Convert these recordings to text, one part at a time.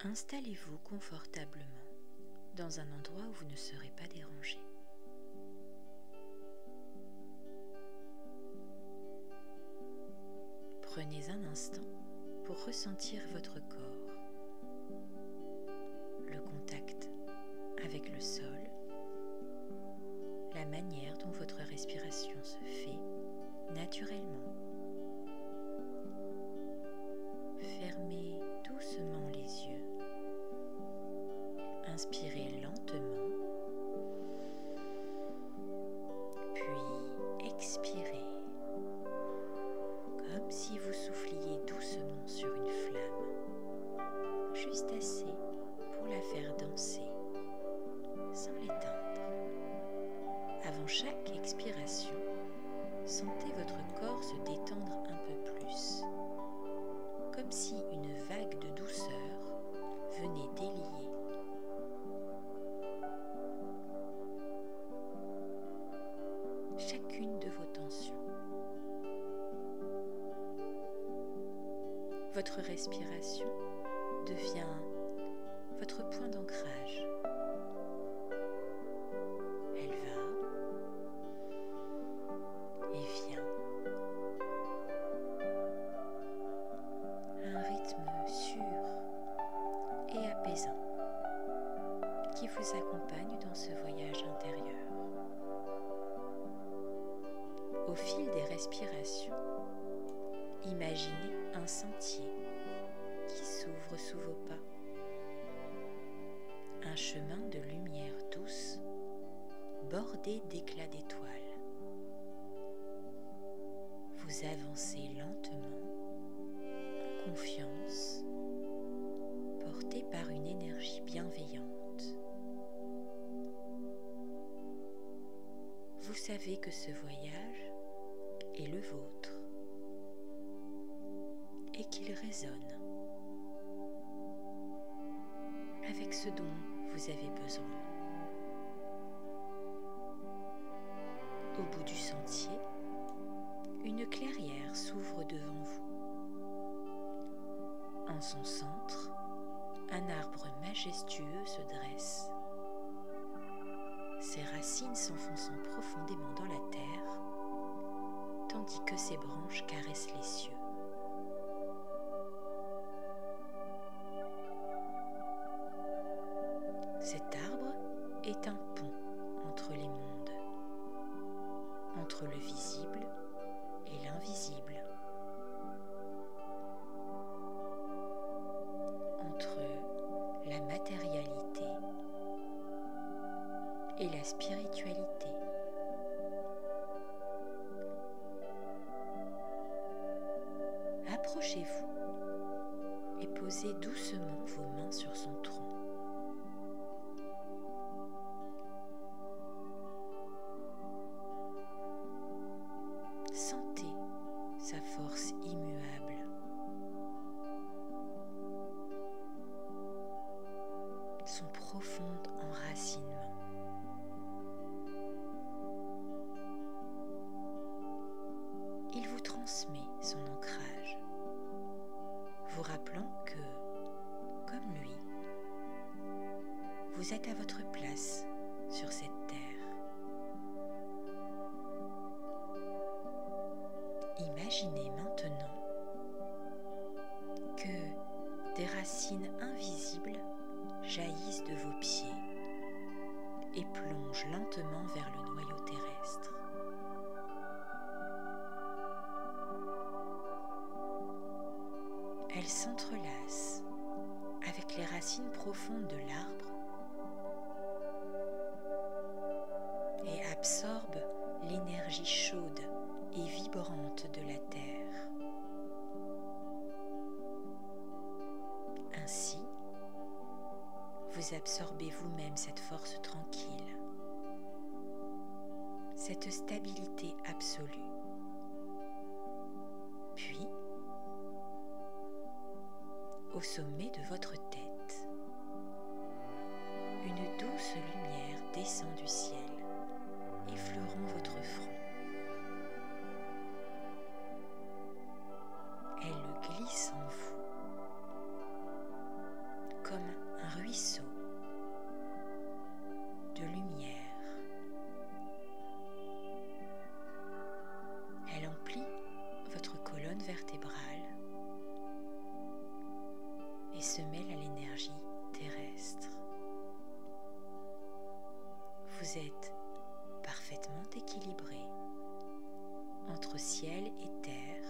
Installez-vous confortablement dans un endroit où vous ne serez pas dérangé. Prenez un instant pour ressentir votre corps, le contact avec le sol, la manière dont votre respiration se fait naturellement. Fermez doucement les yeux. Inspirez lentement, puis expirez, comme si vous souffliez doucement sur une flamme, juste assez pour la faire danser, sans l'éteindre. Avant chaque expiration, sentez votre corps se détendre un peu plus, comme si une vague de douceur venait délier chacune de vos tensions. Votre respiration devient votre point d'ancrage. Elle va et vient à un rythme sûr et apaisant qui vous accompagne dans ce voyage intérieur. Au fil des respirations, imaginez un sentier qui s'ouvre sous vos pas, un chemin de lumière douce bordé d'éclats d'étoiles. Vous avancez lentement, en confiance, porté par une énergie bienveillante. Vous savez que ce voyage est le vôtre et qu'il résonne avec ce dont vous avez besoin. Au bout du sentier, une clairière s'ouvre devant vous. En son centre, un arbre majestueux se dresse. Ses racines s'enfonçant profondément dans la terre, tandis que ses branches caressent les cieux. Cet arbre est un pont entre les mondes, entre le visible et l'invisible, entre la matérialité et la spiritualité. Approchez-vous et posez doucement vos mains sur son tronc. Sentez sa force immuable, son profond enracinement. Il vous transmet son ancrage, vous rappelant que, comme lui, vous êtes à votre place sur cette terre. Imaginez maintenant que des racines invisibles jaillissent de vos pieds et plongent lentement vers le noyau terrestre. Elles s'entrelacent avec les racines profondes de l'arbre et absorbent l'énergie chaude et vibrante de la terre. Ainsi, vous absorbez vous-même cette force tranquille, cette stabilité absolue. Puis, au sommet de votre tête, une douce lumière descend du ciel, effleurant votre front. Elle glisse en vous, comme équilibré entre ciel et terre,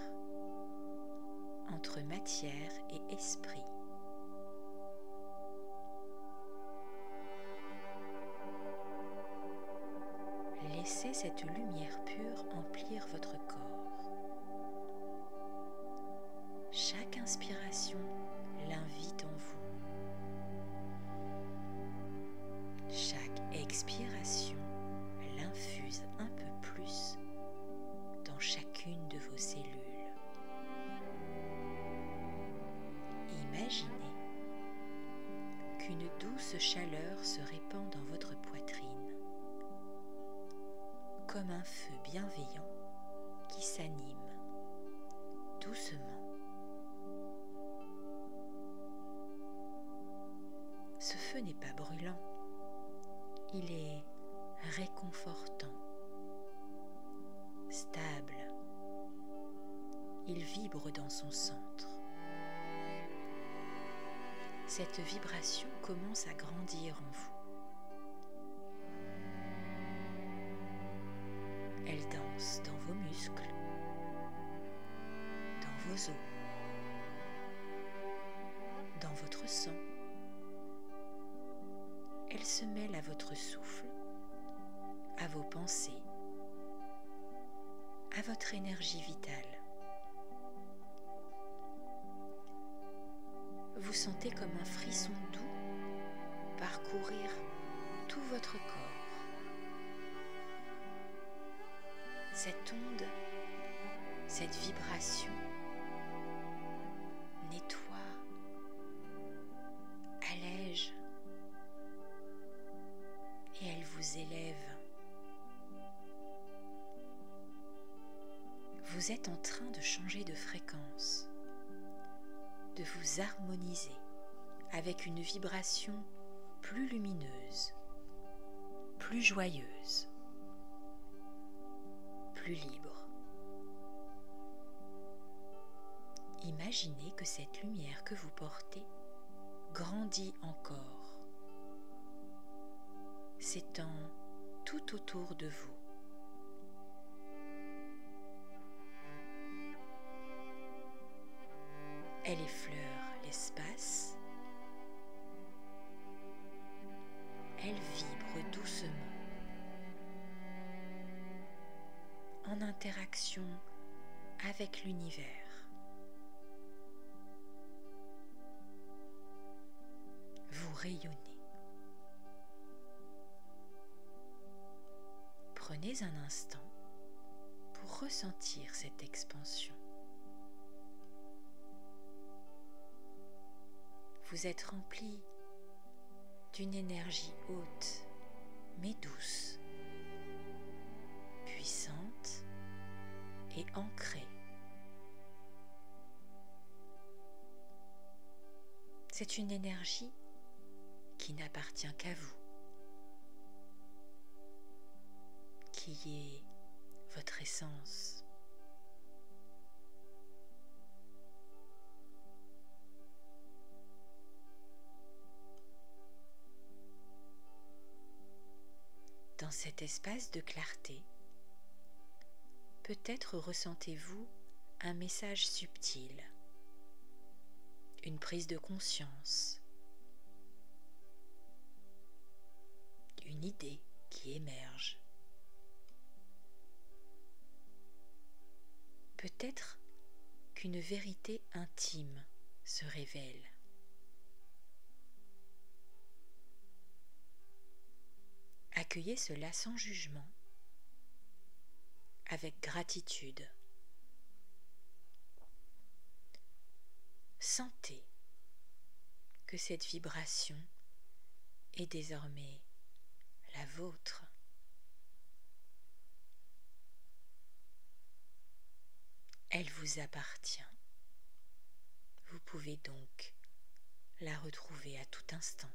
entre matière et esprit. Laissez cette lumière pure emplir votre corps. Chaque inspiration l'invite en vous. Chaque expiration l'infuse un peu plus dans chacune de vos cellules. Imaginez qu'une douce chaleur se répand dans votre poitrine, comme un feu bienveillant qui s'anime doucement. Ce feu n'est pas brûlant, il est réconfortant, stable, il vibre dans son centre. Cette vibration commence à grandir en vous. Elle danse dans vos muscles, dans vos os, dans votre sang. Elle se mêle à votre souffle, à vos pensées, à votre énergie vitale. Vous sentez comme un frisson doux parcourir tout votre corps. Cette onde, cette vibration nettoie, allège et elle vous élève. Vous êtes en train de changer de fréquence, de vous harmoniser avec une vibration plus lumineuse, plus joyeuse, plus libre. Imaginez que cette lumière que vous portez grandit encore, s'étend tout autour de vous. Elle effleure l'espace, elle vibre doucement, en interaction avec l'univers. Vous rayonnez. Prenez un instant pour ressentir cette expansion. Vous êtes rempli d'une énergie haute mais douce, puissante et ancrée. C'est une énergie qui n'appartient qu'à vous, qui est votre essence. Dans cet espace de clarté, peut-être ressentez-vous un message subtil, une prise de conscience, une idée qui émerge. Peut-être qu'une vérité intime se révèle. Accueillez cela sans jugement, avec gratitude. Sentez que cette vibration est désormais la vôtre. Elle vous appartient. Vous pouvez donc la retrouver à tout instant.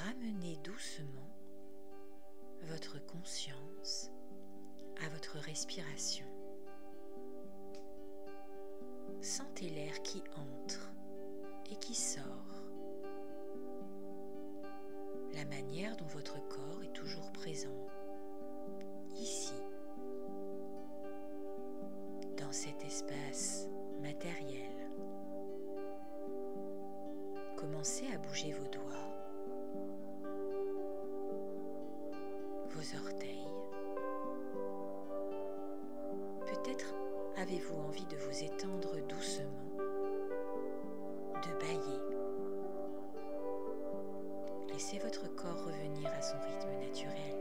Ramenez doucement votre conscience à votre respiration. Sentez l'air qui entre manière dont votre corps est toujours présent, ici, dans cet espace matériel. Commencez à bouger vos doigts, vos orteils. Peut-être avez-vous envie de vous étendre doucement, de bâiller. Laissez votre corps revenir à son rythme naturel.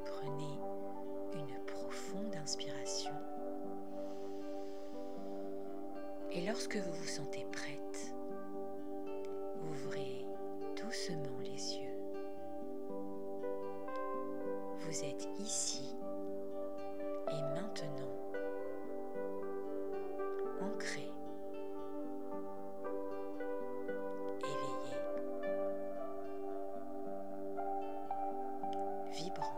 Prenez une profonde inspiration et lorsque vous vous sentez prête, ouvrez doucement les yeux. Vous êtes ici et maintenant, ancré, éveillé, vibrant.